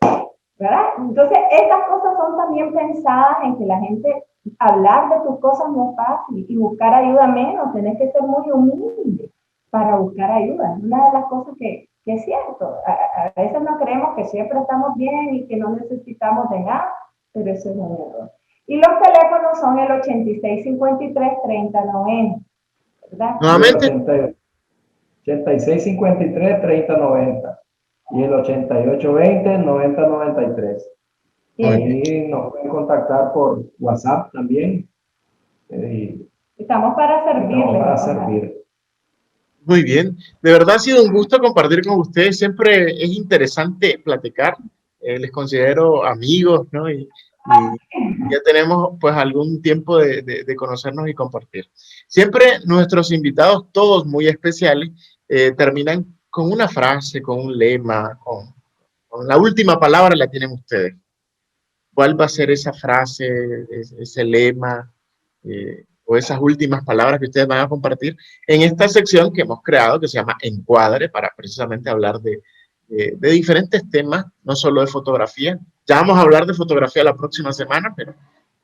¿verdad? Entonces, estas cosas son también pensadas en que la gente, hablar de tus cosas no es fácil, y buscar ayuda menos, tenés que ser muy humilde para buscar ayuda. Es una de las cosas que es cierto. A veces no creemos que siempre estamos bien y que no necesitamos de nada, pero eso es un error. Y los teléfonos son el 8653-3090, ¿verdad? Nuevamente, 8653-3090 y el 8820-9093. Ahí nos pueden contactar por WhatsApp también. Estamos para servirles. Estamos para servir. muy bien. De verdad ha sido un gusto compartir con ustedes. Siempre es interesante platicar. Les considero amigos, ¿no? Y ya tenemos pues algún tiempo de conocernos y compartir. Siempre nuestros invitados, todos muy especiales, terminan con una frase, con un lema, con la última palabra la tienen ustedes. ¿Cuál va a ser esa frase, ese lema o esas últimas palabras que ustedes van a compartir en esta sección que hemos creado que se llama Encuadre, para precisamente hablar de diferentes temas, no solo de fotografía? Ya vamos a hablar de fotografía la próxima semana, pero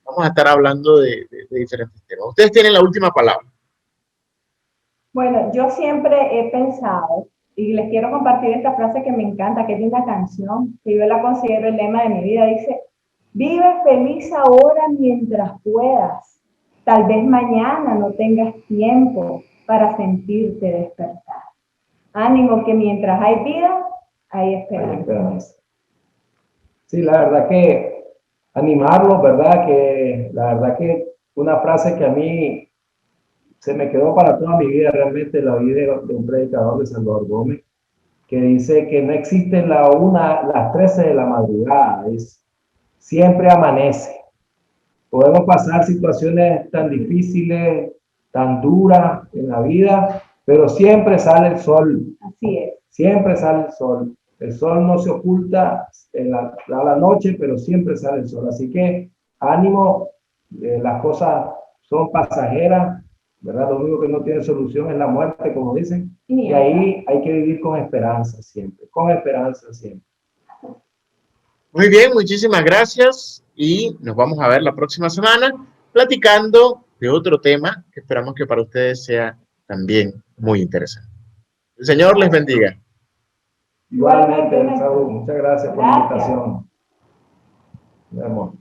vamos a estar hablando de diferentes temas. Ustedes tienen la última palabra. Bueno, yo siempre he pensado, y les quiero compartir esta frase que me encanta, que es de una canción, que yo la considero el lema de mi vida. Dice: vive feliz ahora mientras puedas. Tal vez mañana no tengas tiempo para sentirte despertar. Ánimo, que mientras hay vida, hay esperanza. Hay esperanza. Sí, la verdad que animarlos, ¿verdad? Que la verdad que una frase que a mí se me quedó para toda mi vida, realmente la oí de un predicador de Salvador Gómez, que dice que no existe las 13 de la madrugada, siempre amanece. Podemos pasar situaciones tan difíciles, tan duras en la vida, pero siempre sale el sol. Así es. Siempre sale el sol. El sol no se oculta a la noche, pero siempre sale el sol. Así que ánimo, las cosas son pasajeras, ¿verdad? Lo único que no tiene solución es la muerte, como dicen. Y ahí hay que vivir con esperanza siempre, con esperanza siempre. Muy bien, muchísimas gracias y nos vamos a ver la próxima semana platicando de otro tema que esperamos que para ustedes sea también muy interesante. El Señor les bendiga. Igualmente, Saúl, muchas gracias por la invitación. Nos vemos.